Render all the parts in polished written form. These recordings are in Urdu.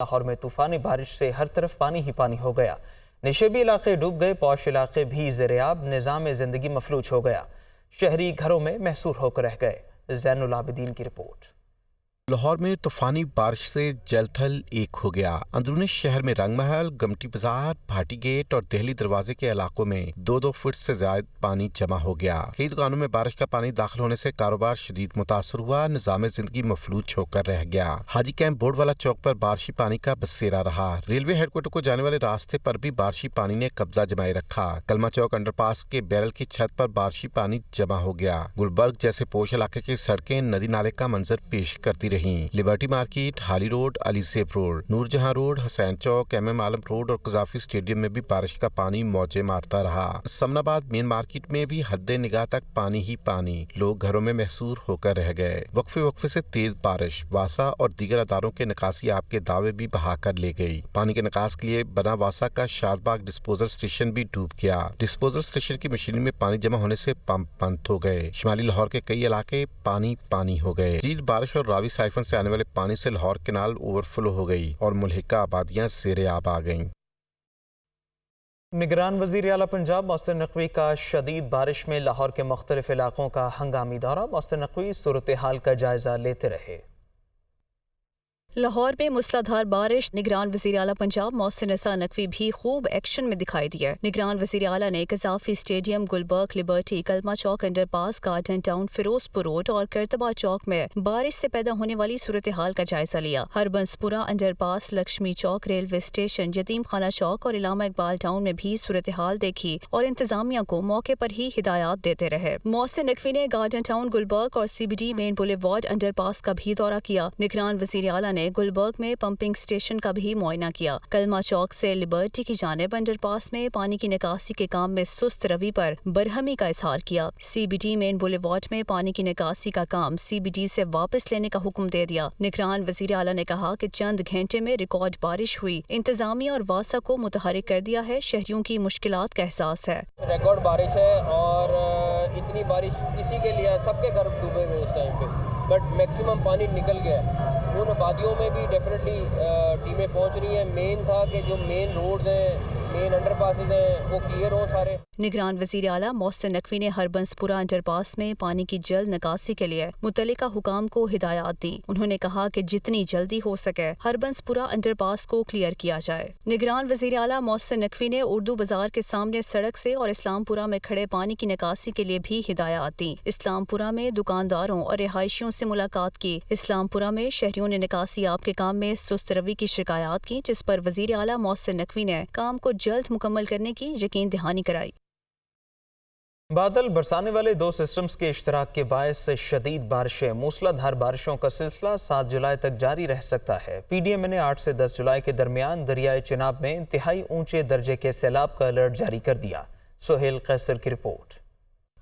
لاہور میں طوفانی بارش سے ہر طرف پانی ہی پانی ہو گیا۔ نشیبی علاقے ڈوب گئے، پوش علاقے بھی زیرآب، نظام زندگی مفلوج ہو گیا۔ شہری گھروں میں محصور ہو کر رہ گئے۔ زین العابدین کی رپورٹ۔ لاہور میں طوفانی بارش سے جل تھل ایک ہو گیا۔ اندرونی شہر میں رنگ محل، گمٹی بازار، بھاٹی گیٹ اور دہلی دروازے کے علاقوں میں 2-2 فٹ سے زائد پانی جمع ہو گیا۔ کئی دکانوں میں بارش کا پانی داخل ہونے سے کاروبار شدید متاثر ہوا، نظام زندگی مفلوج ہو کر رہ گیا۔ حاجی کیمپ بورڈ والا چوک پر بارشی پانی کا بسیرا رہا۔ ریلوے ہیڈ کوارٹر کو جانے والے راستے پر بھی بارشی پانی نے قبضہ جمائے رکھا۔ کلمہ چوک انڈر پاس کے بیرل کی چھت پر بارشی پانی جمع ہو گیا۔ گلبرگ جیسے پوش علاقے کی سڑکیں ندی نالے کا منظر پیش کرتی رہیں۔ لبرٹی مارکیٹ، حالی روڈ، علی سیف روڈ، نور جہاں روڈ، حسین چوک، ایم عالم روڈ اور قذافی اسٹیڈیم میں بھی بارش کا پانی موجیں مارتا رہا۔ سمن آباد مین مارکیٹ میں بھی حد نگاہ تک پانی ہی پانی، لوگ گھروں میں محصور ہو کر رہ گئے۔ وقفے سے تیز بارش واسا اور دیگر اداروں کے نکاسی آپ کے دعوے بھی بہا کر لے گئی۔ پانی کے نکاس کے لیے بنا واسا کا شاد باغ ڈسپوزل اسٹیشن بھی ڈوب گیا۔ ڈسپوزل اسٹیشن کی مشینری میں پانی جمع ہونے سے پمپ بند ہو گئے۔ شمالی لاہور کے کئی علاقے پانی پانی ہو گئے۔ شدید بارش اور راوی سائفن سے آنے والے پانی سے لاہور کینال اوور فلو ہو گئی اور ملحقہ آبادیاں زیر آب آ گئیں۔ نگران وزیر اعلیٰ پنجاب محسن نقوی کا شدید بارش میں لاہور کے مختلف علاقوں کا ہنگامی دورہ۔ محسن نقوی صورتحال کا جائزہ لیتے رہے۔ لاہور میں موسلادھار بارش، نگران وزیر اعلیٰ پنجاب محسن نقوی بھی خوب ایکشن میں دکھائی دیا۔ نگران وزیر اعلیٰ نے قذافی اسٹیڈیم، گلبرگ، لبرٹی، کلمہ چوک انڈر پاس، گارڈن ٹاؤن، فیروزپور روڈ اور کرتبہ چوک میں بارش سے پیدا ہونے والی صورتحال کا جائزہ لیا۔ ہربنسپورہ انڈر پاس، لکشمی چوک، ریلوے اسٹیشن، یتیم خانہ چوک اور علامہ اقبال ٹاؤن میں بھی صورتحال دیکھی اور انتظامیہ کو موقع پر ہی ہدایات دیتے رہے۔ محسن نقوی نے گارڈن ٹاؤن، گلبرگ اور CBD مین بولیوارڈ انڈر پاس کا بھی دورہ کیا۔ نگران وزیر اعلیٰ نے گلبرگ میں پمپنگ اسٹیشن کا بھی معائنہ کیا۔ کلمہ چوک سے لبرٹی کی جانب انڈر پاس میں پانی کی نکاسی کے کام میں سست روی پر برہمی کا اظہار کیا۔ CBD مین بولیوارڈ میں پانی کی نکاسی کا کام CBD سے واپس لینے کا حکم دے دیا۔ نگران وزیر اعلیٰ نے کہا کہ چند گھنٹے میں ریکارڈ بارش ہوئی، انتظامیہ اور واسا کو متحرک کر دیا ہے، شہریوں کی مشکلات کا احساس ہے۔ ریکارڈ بارش ہے اور اتنی بارش کسی کے لیے سب کے گھر ڈوبے ہوئے اس ٹائم پہ، بٹ میکسیمم پانی نکل گیا ہے۔ ان آبادیوں میں بھی ڈیفینیٹلی ٹیمیں پہنچ رہی ہیں۔ مین تھا کہ جو مین روڈز ہیں، مین انڈر پاسز ہیں، وہ کلیئر ہوں سارے۔ نگران وزیر اعلیٰ محسن نقوی نے ہربنسپورہ انڈر پاس میں پانی کی جلد نکاسی کے لیے متعلقہ حکام کو ہدایات دی۔ انہوں نے کہا کہ جتنی جلدی ہو سکے ہربنسپورہ انڈر پاس کو کلیئر کیا جائے۔ نگران وزیر اعلیٰ محسن نقوی نے اردو بازار کے سامنے سڑک سے اور اسلام پورہ میں کھڑے پانی کی نکاسی کے لیے بھی ہدایات دی۔ اسلام پورہ میں دکانداروں اور رہائشیوں سے ملاقات کی۔ اسلام پورہ میں شہریوں نے نکاسی آپ کے کام میں سست روی کی شکایات کی، جس پر وزیر اعلیٰ محسن نقوی نے کام کو جلد مکمل کرنے کی یقین دہانی کرائی۔ بادل برسانے والے 2 سسٹمز کے اشتراک کے باعث شدید بارشیں، موسلادھار بارشوں کا سلسلہ 7 جولائی تک جاری رہ سکتا ہے۔ PDM نے 8 سے 10 جولائی کے درمیان دریائے چناب میں انتہائی اونچے درجے کے سیلاب کا الرٹ جاری کر دیا۔ سہیل قیصر کی رپورٹ۔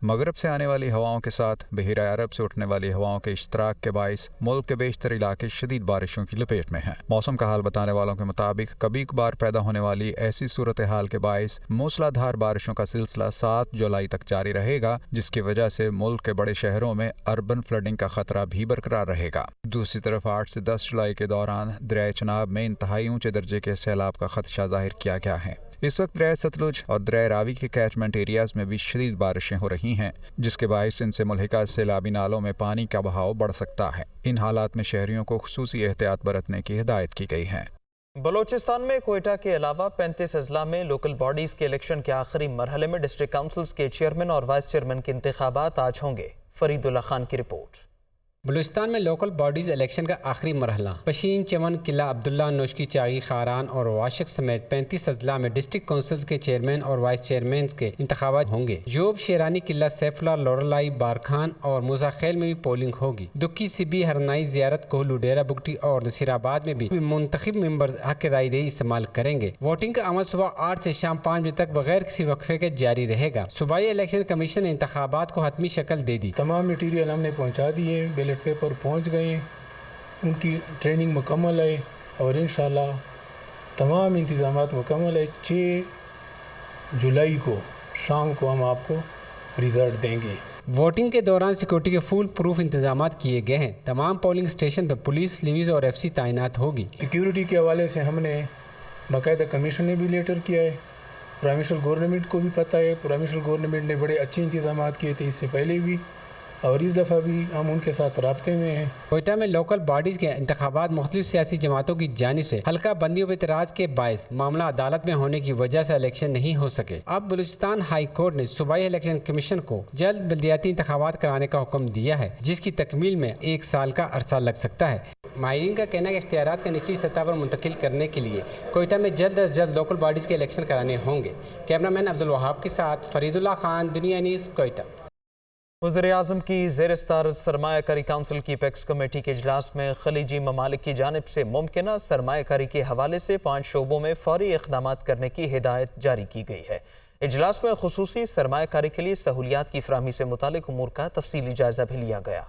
مغرب سے آنے والی ہواؤں کے ساتھ بحیرہ عرب سے اٹھنے والی ہواؤں کے اشتراک کے باعث ملک کے بیشتر علاقے شدید بارشوں کی لپیٹ میں ہیں۔ موسم کا حال بتانے والوں کے مطابق کبھی کبھار پیدا ہونے والی ایسی صورتحال کے باعث موسلادھار بارشوں کا سلسلہ 7 جولائی تک جاری رہے گا، جس کی وجہ سے ملک کے بڑے شہروں میں اربن فلڈنگ کا خطرہ بھی برقرار رہے گا۔ دوسری طرف 8 سے 10 جولائی کے دوران دریائے چناب میں انتہائی اونچے درجے کے سیلاب کا خدشہ ظاہر کیا گیا ہے۔ اس وقت دریائے ستلج اور دریائے راوی کے کیچمنٹ ایریاز میں بھی شدید بارشیں ہو رہی ہیں، جس کے باعث ان سے ملحقہ سیلابی نالوں میں پانی کا بہاؤ بڑھ سکتا ہے۔ ان حالات میں شہریوں کو خصوصی احتیاط برتنے کی ہدایت کی گئی ہے۔ بلوچستان میں کوئٹہ کے علاوہ 35 اضلاع میں لوکل باڈیز کے الیکشن کے آخری مرحلے میں ڈسٹرکٹ کونسلز کے چیئرمین اور وائس چیئرمین کے انتخابات آج ہوں گے۔ فرید اللہ خان کی رپورٹ۔ بلوچستان میں لوکل باڈیز الیکشن کا آخری مرحلہ پشین، چمن، قلعہ عبداللہ، نوشکی، چاغی، خاران اور واشق سمیت 35 اضلاع میں ڈسٹرکٹ کونسلز کے چیئرمین اور وائس چیئرمین کے انتخابات ہوں گے۔ جوب، شیرانی، قلعہ سیف اللہ، لورالائی، بارکھان اور موزہ خیل میں بھی پولنگ ہوگی۔ دکی، سبی، ہرنائی، زیارت، کوہلو، ڈیرہ بگٹی اور نصیر آباد میں بھی منتخب ممبرز حق رائے دہی استعمال کریں گے۔ ووٹنگ کا عمل صبح 8 سے شام 5 بجے تک بغیر کسی وقفے کے جاری رہے گا۔ صوبائی الیکشن کمیشن نے انتخابات کو حتمی شکل دے دی۔ تمام میٹیریل ہم نے پہنچا دیے، بیلٹ پیپر پہنچ گئے ہیں، ان کی ٹریننگ مکمل ہے اور انشاءاللہ تمام انتظامات مکمل ہے۔ 6 جولائی کو شام کو ہم آپ کو رزلٹ دیں گے۔ ووٹنگ کے دوران سیکورٹی کے فول پروف انتظامات کیے گئے ہیں. تمام پولنگ اسٹیشن پر پولیس، لیویز اور ایف سی تعینات ہوگی. سیکیورٹی کے حوالے سے ہم نے باقاعدہ کمیشن نے بھی لیٹر کیا ہے. پرائمیشل گورنمنٹ کو بھی پتہ ہے، پرائمیشل گورنمنٹ نے بڑے اچھے انتظامات کیے تھے اس سے پہلے بھی، اور اس دفعہ بھی ہم ان کے ساتھ رابطے میں ہیں. کوئٹہ میں لوکل باڈیز کے انتخابات مختلف سیاسی جماعتوں کی جانب سے حلقہ بندیوں پر اعتراض کے باعث معاملہ عدالت میں ہونے کی وجہ سے الیکشن نہیں ہو سکے. اب بلوچستان ہائی کورٹ نے صوبائی الیکشن کمیشن کو جلد بلدیاتی انتخابات کرانے کا حکم دیا ہے، جس کی تکمیل میں 1 سال کا عرصہ لگ سکتا ہے. ماہرین کا کہنا ہے کہ اختیارات کا نچلی سطح پر منتقل کرنے کے لیے کوئٹہ میں جلد از جلد لوکل باڈیز کے الیکشن کرانے ہوں گے. کیمرہ مین عبدالوہاب کے ساتھ فرید اللہ خان، دنیا نیوز، کوئٹہ. وزیر اعظم کی زیر صدارت سرمایہ کاری کونسل کی پیکس کمیٹی کے اجلاس میں خلیجی ممالک کی جانب سے ممکنہ سرمایہ کاری کے حوالے سے 5 شعبوں میں فوری اقدامات کرنے کی ہدایت جاری کی گئی ہے. اجلاس میں خصوصی سرمایہ کاری کے لیے سہولیات کی فراہمی سے متعلق امور کا تفصیلی جائزہ بھی لیا گیا.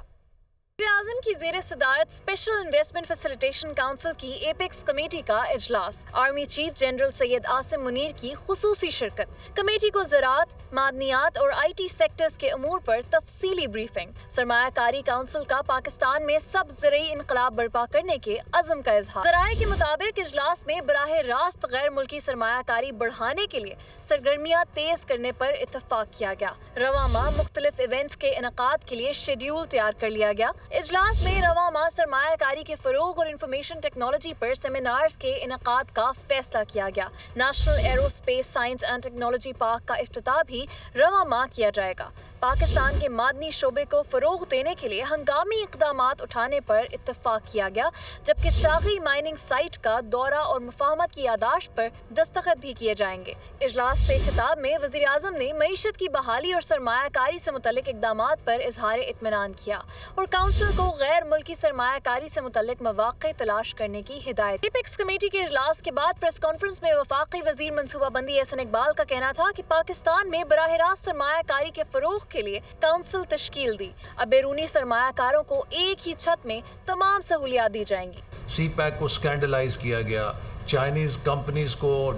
وزیر اعظم کی زیر صدارت اسپیشل انویسٹمنٹ فیسیلیٹیشن کونسل کی ایپیکس کمیٹی کا اجلاس. Army chief general Syed Asim Munir کی خصوصی شرکت. کمیٹی کو زراعت، معدنیات اور آئی ٹی سیکٹرز کے امور پر تفصیلی بریفنگ. سرمایہ کاری کونسل کا پاکستان میں سبز زرعی انقلاب برپا کرنے کے عزم کا اظہار. ذرائع کے مطابق اجلاس میں براہ راست غیر ملکی سرمایہ کاری بڑھانے کے لیے سرگرمیاں تیز کرنے پر اتفاق کیا گیا. رواں ماہ مختلف ایونٹس کے انعقاد کے لیے شیڈیول تیار کر لیا گیا. اجلاس میں رواں ماہ سرمایہ کاری کے فروغ اور انفارمیشن ٹیکنالوجی پر سیمینارز کے انعقاد کا فیصلہ کیا گیا. National arrow space science and technology park کا افتتاح بھی رواں ماہ کیا جائے گا. پاکستان کے معدنی شعبے کو فروغ دینے کے لیے ہنگامی اقدامات اٹھانے پر اتفاق کیا گیا، جبکہ چاغی مائننگ سائٹ کا دورہ اور مفاہمت کی یادداشت پر دستخط بھی کیے جائیں گے. اجلاس سے خطاب میں وزیر اعظم نے معیشت کی بحالی اور سرمایہ کاری سے متعلق اقدامات پر اظہار اطمینان کیا اور کونسل کو غیر ملکی سرمایہ کاری سے متعلق مواقع تلاش کرنے کی ہدایت. ایپیکس کمیٹی کے اجلاس کے بعد پریس کانفرنس میں وفاقی وزیر منصوبہ بندی احسن اقبال کا کہنا تھا کہ پاکستان میں براہ راست سرمایہ کاری کے فروغ کے لیے کونسل تشکیل دی. اب بیرونی سرمایہ کاروں کو ایک ہی چھت میں تمام سہولیات دی جائیں گی. سی پیک کو اسکینڈلائز کیا گیا، چائنیز کمپنیز کو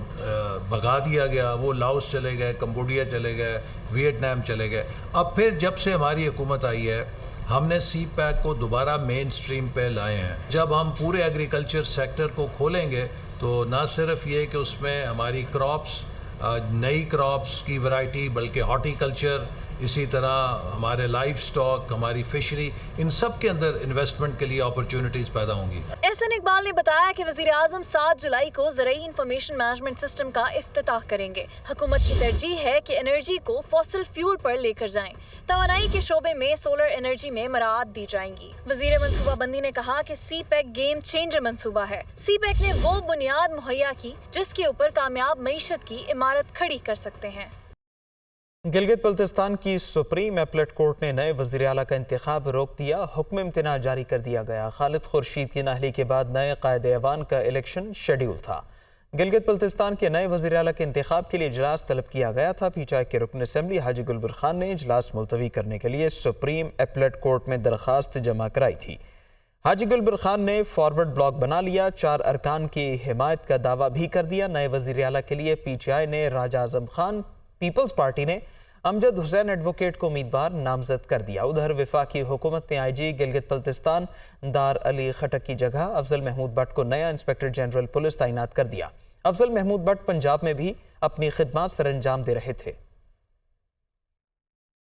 بھگا دیا گیا، وہ لاؤس چلے گئے، کمبوڈیا چلے گئے، ویتنام چلے گئے. اب پھر جب سے ہماری حکومت آئی ہے ہم نے سی پیک کو دوبارہ مین سٹریم پہ لائے ہیں. جب ہم پورے ایگریکلچر سیکٹر کو کھولیں گے تو نہ صرف یہ کہ اس میں ہماری کراپس، نئی کراپس کی ورائٹی، بلکہ ہارٹی کلچر، اسی طرح ہمارے لائف سٹاک، ہماری فشری، ان سب کے اندر انویسٹمنٹ کے لیے اپرچونٹیز پیدا ہوں گی. احسن اقبال نے بتایا کہ وزیر اعظم 7 جولائی کو زرعی انفارمیشن مینجمنٹ سسٹم کا افتتاح کریں گے. حکومت کی ترجیح ہے کہ انرجی کو فوسل فیول پر لے کر جائیں. توانائی کے شعبے میں سولر انرجی میں مراعات دی جائیں گی. وزیر منصوبہ بندی نے کہا کہ سی پیک گیم چینجر منصوبہ ہے. سی پیک نے وہ بنیاد مہیا کی جس کے اوپر کامیاب معیشت کی عمارت کھڑی کر سکتے ہیں. گلگت بلتستان کی سپریم اپیلیٹ کورٹ نے نئے وزیر اعلیٰ کا انتخاب روک دیا. حکم امتناع جاری کر دیا گیا. خالد خورشید کی نااہلی کے بعد نئے قائد ایوان کا الیکشن شیڈیول تھا. گلگت بلتستان کے نئے وزیر اعلیٰ کے انتخاب کے لیے اجلاس طلب کیا گیا تھا. پی ٹی آئی کے رکن اسمبلی حاجی گلبر خان نے اجلاس ملتوی کرنے کے لیے سپریم اپیلیٹ کورٹ میں درخواست جمع کرائی تھی. حاجی گلبر خان نے فارورڈ بلاک بنا لیا. 4 ارکان کی حمایت کا دعویٰ بھی کر دیا. نئے وزیر اعلیٰ کے لیے پی ٹی آئی نے راجہ اعظم خان، پیپلز پارٹی نے امجد حسین ایڈوکیٹ کو امیدوار نامزد کر دیا. ادھر وفاقی حکومت نے آئی جی گلگت بلتستان دار علی خٹک کی جگہ افضل محمود بٹ کو نیا انسپیکٹر جنرل پولیس تعینات کر دیا. افضل محمود بٹ پنجاب میں بھی اپنی خدمات سر انجام دے رہے تھے.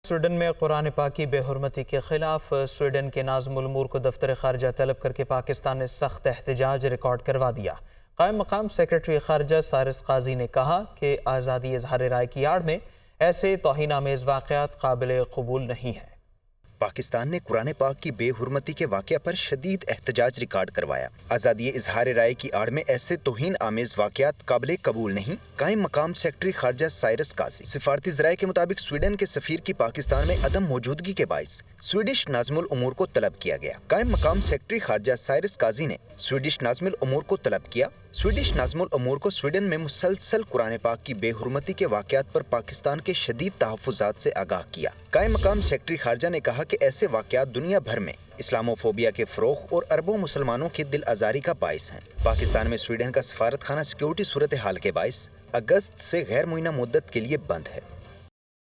سویڈن میں قرآن پاک کی بے حرمتی کے خلاف سویڈن کے ناظم الامور کو دفتر خارجہ طلب کر کے پاکستان نے سخت احتجاج ریکارڈ کروا دیا. قائم مقام سیکرٹری خارجہ سائرس قاضی نے کہا کہ آزادی اظہار رائے کی آڑ میں ایسے توہین آمیز واقعات قابل قبول نہیں ہیں. پاکستان نے قرآن پاک کی بے حرمتی کے واقعہ پر شدید احتجاج ریکارڈ کروایا. آزادی اظہار رائے کی آڑ میں ایسے توہین آمیز واقعات قابل قبول نہیں. قائم مقام سیکرٹری خارجہ سائرس قاضی. سفارتی ذرائع کے مطابق سویڈن کے سفیر کی پاکستان میں عدم موجودگی کے باعث سویڈش ناظم الامور کو طلب کیا گیا. قائم مقام سیکرٹری خارجہ سائرس قاضی نے سویڈش ناظم الامور کو طلب کیا. سویڈش ناظم الامور کو سویڈن میں مسلسل قرآن پاک کی بے حرمتی کے واقعات پر پاکستان کے شدید تحفظات سے آگاہ کیا. قائم مقام سیکرٹری خارجہ نے کہا کہ ایسے واقعات دنیا بھر میں اسلاموفوبیا کے فروغ اور اربوں مسلمانوں کی دل آزاری کا باعث ہیں. پاکستان میں سویڈن کا سفارت خانہ سیکیورٹی صورتحال کے باعث اگست سے غیر معینہ مدت کے لیے بند ہے.